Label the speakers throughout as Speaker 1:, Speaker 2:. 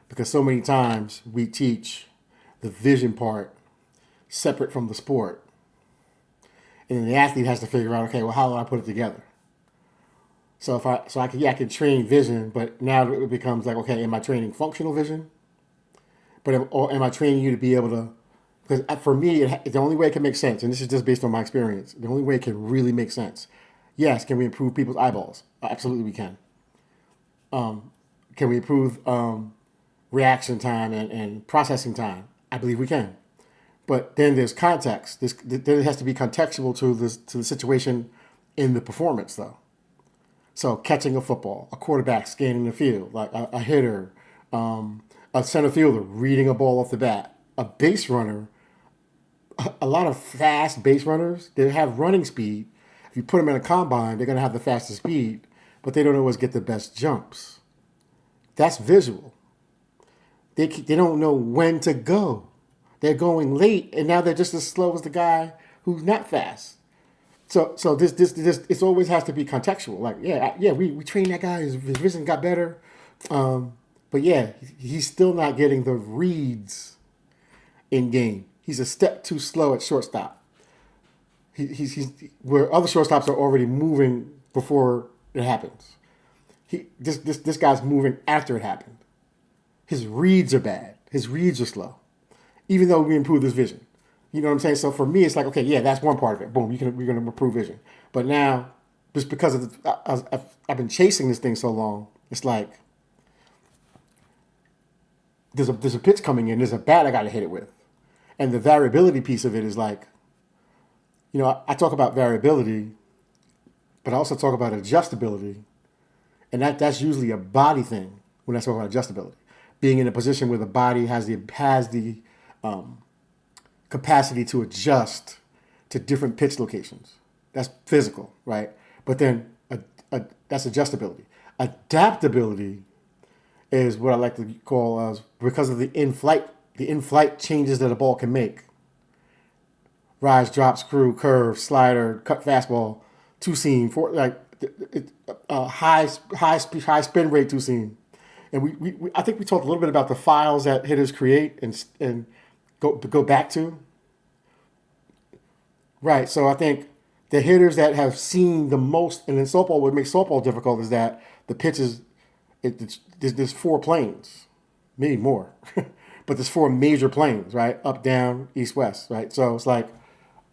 Speaker 1: because so many times we teach the vision part separate from the sport. And then the athlete has to figure out, okay, well, how do I put it together? So I can train vision, but now it becomes like, okay, am I training functional vision? Or am I training you to be able to? Because for me, the only way it can make sense, and this is just based on my experience, the only way it can really make sense. Yes, can we improve people's eyeballs? Absolutely, we can. Can we improve reaction time and processing time? I believe we can. But then there's context. Then it has to be contextual to the situation in the performance, though. So catching a football, a quarterback scanning the field, like a hitter, a center fielder reading a ball off the bat, a base runner. A lot of fast base runners, they have running speed. If you put them in a combine, they're going to have the fastest speed, but they don't always get the best jumps. That's visual. They don't know when to go. They're going late, and now they're just as slow as the guy who's not fast. So this it always has to be contextual. Like we trained that guy. His vision got better, but yeah, he's still not getting the reads in game. He's a step too slow at shortstop. He's where other shortstops are already moving before it happens. This guy's moving after it happened. His reads are bad. His reads are slow, even though we improve his vision. You know what I'm saying? So for me, it's like, okay, yeah, that's one part of it. Boom, we're gonna improve vision. But now, just because I've been chasing this thing so long, it's like there's a pitch coming in. There's a bat I got to hit it with, and the variability piece of it is like, I talk about variability, but I also talk about adjustability, and that's usually a body thing when I talk about adjustability. Being in a position where the body has the capacity to adjust to different pitch locations. That's physical, right? But then that's adjustability. Adaptability is what I like to call because of the in-flight changes that a ball can make. Rise, drop, screw, curve, slider, cut, fastball, two seam, high spin rate two seam. And I think we talked a little bit about the files that hitters create and go back to. Right. So I think the hitters that have seen the most, and in softball, what makes softball difficult is that the pitches, there's four planes, maybe more, but there's four major planes, right? Up, down, east, west, right? So it's like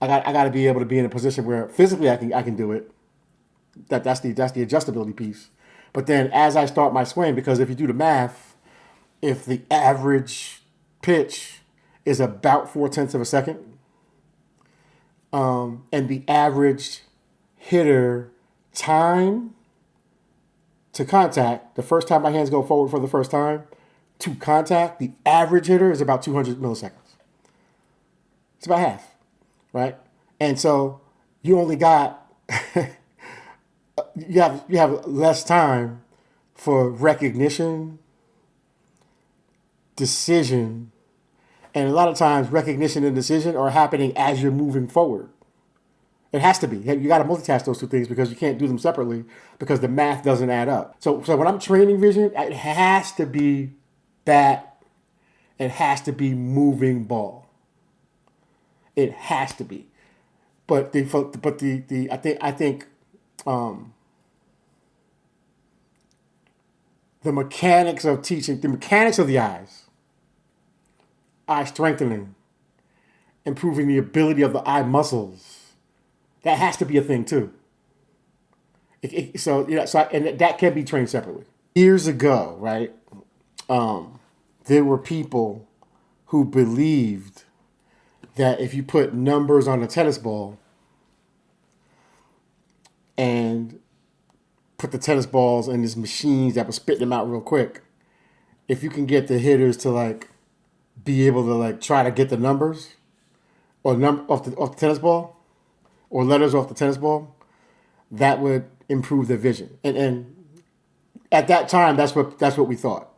Speaker 1: I got to be able to be in a position where physically I can do it. That's the adjustability piece. But then as I start my swing, because if you do the math, if the average pitch is about 0.4 of a second, and the average hitter time to contact, the first time my hands go forward for the first time, to contact, the average hitter is about 200 milliseconds. It's about half, right? And so you only got, you have less time for recognition, decision, and a lot of times recognition and decision are happening as you're moving forward. It has to be. You got to multitask those two things because you can't do them separately because the math doesn't add up. So when I'm training vision, it has to be bat. It has to be moving ball. It has to be. But I think the mechanics of teaching, the mechanics of the eyes, eye strengthening, improving the ability of the eye muscles. That has to be a thing too. And that can be trained separately. Years ago, right? There were people who believed that if you put numbers on a tennis ball and put the tennis balls in these machines that would spit them out real quick, if you can get the hitters to be able to try to get the numbers or off the tennis ball or letters off the tennis ball, that would improve their vision. And at that time, that's what we thought.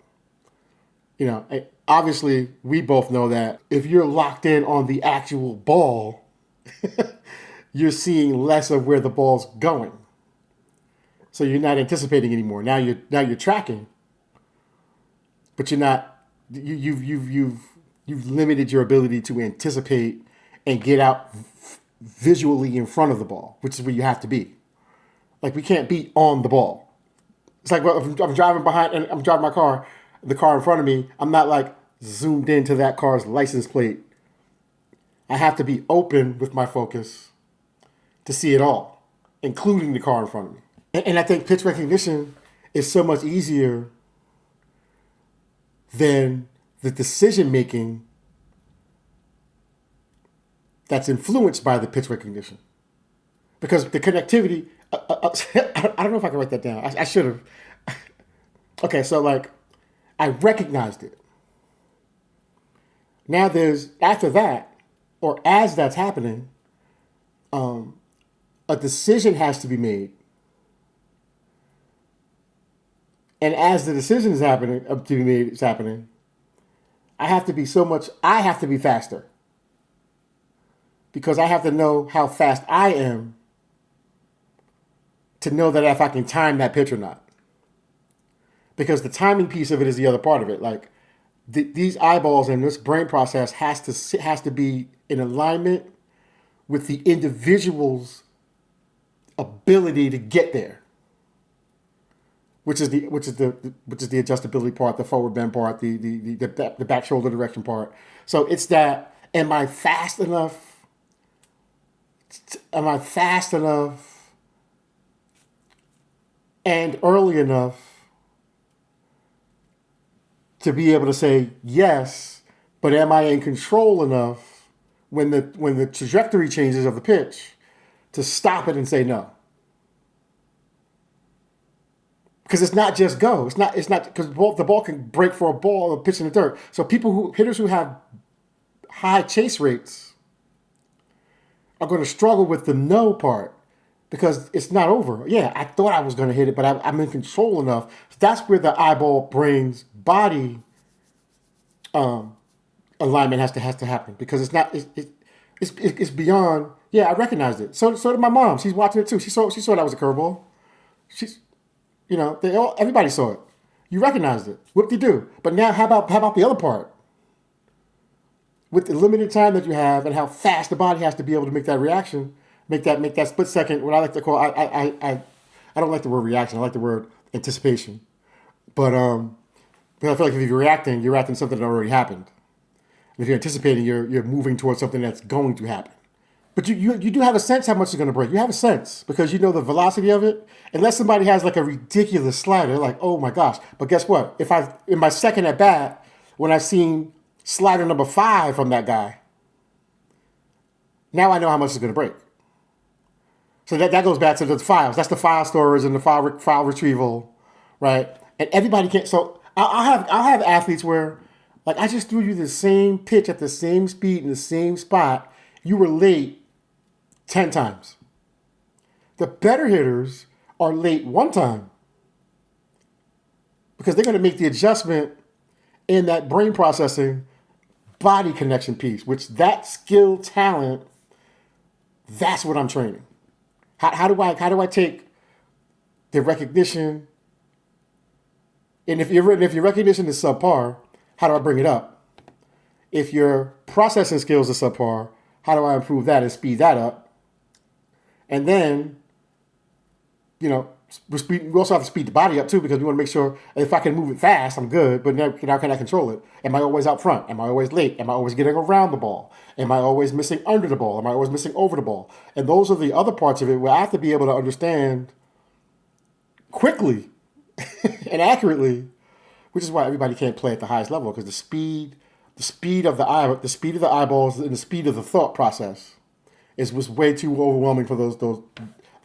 Speaker 1: Obviously, we both know that if you're locked in on the actual ball, you're seeing less of where the ball's going. So you're not anticipating anymore. Now you're tracking, but you're not You've limited your ability to anticipate and get out visually in front of the ball, which is where you have to be. Like we can't be on the ball. It's like, well, if I'm driving behind and I'm driving my car, the car in front of me, I'm not like zoomed into that car's license plate. I have to be open with my focus to see it all, including the car in front of me. And I think pitch recognition is so much easier than the decision making that's influenced by the pitch recognition. Because the connectivity, I don't know if I can write that down. I should have. Okay, so like, I recognized it. Now there's, after that, or as that's happening, a decision has to be made. And as the decision is happening, to be made, is happening, I have to be faster. Because I have to know how fast I am to know that if I can time that pitch or not. Because the timing piece of it is the other part of it. Like these eyeballs and this brain process has to be in alignment with the individual's ability to get there, which is the adjustability part, the forward bend part, the back shoulder direction part. So it's that, am I fast enough? Am I fast enough and early enough to be able to say yes, but am I in control enough when the trajectory changes of the pitch to stop it and say no? Because it's not just go. It's not because the ball can break for a ball or pitch in the dirt. So hitters who have high chase rates are going to struggle with the no part because it's not over. Yeah, I thought I was going to hit it, but I'm in control enough. That's where the eyeball, brains, body alignment has to happen because it's not. It's beyond. Yeah, I recognized it. So did my mom. She's watching it too. She saw that was a curveball. Everybody saw it. You recognized it. Whoop-de-doo. But now, how about the other part? With the limited time that you have and how fast the body has to be able to make that reaction, make that split second. What I like to call, I don't like the word reaction. I like the word anticipation. But I feel like if you're reacting to something that already happened. And if you're anticipating, you're moving towards something that's going to happen. But you do have a sense how much it's going to break. You have a sense because you know the velocity of it. Unless somebody has like a ridiculous slider, like, oh my gosh. But guess what? If in my second at bat, when I've seen slider number 5 from that guy, now I know how much it's going to break. So that goes back to the files. That's the file storage and the file retrieval, right? And everybody can't. So I'll have athletes where, like, I just threw you the same pitch at the same speed in the same spot. You were late 10 times. The better hitters are late 1 time because they're going to make the adjustment in that brain processing body connection piece, which that skill talent, that's what I'm training. How do I take the recognition? And if your recognition is subpar, how do I bring it up? If your processing skills are subpar, how do I improve that and speed that up? And then, we also have to speed the body up too because we want to make sure if I can move it fast, I'm good. But now can I control it? Am I always out front? Am I always late? Am I always getting around the ball? Am I always missing under the ball? Am I always missing over the ball? And those are the other parts of it where I have to be able to understand quickly and accurately, which is why everybody can't play at the highest level because the speed of the eyeballs and the speed of the thought process was way too overwhelming for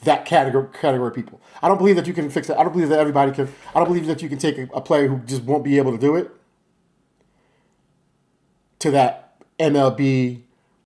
Speaker 1: that category of people. I don't believe that you can fix that. I don't believe that everybody can. I don't believe that you can take a player who just won't be able to do it to that MLB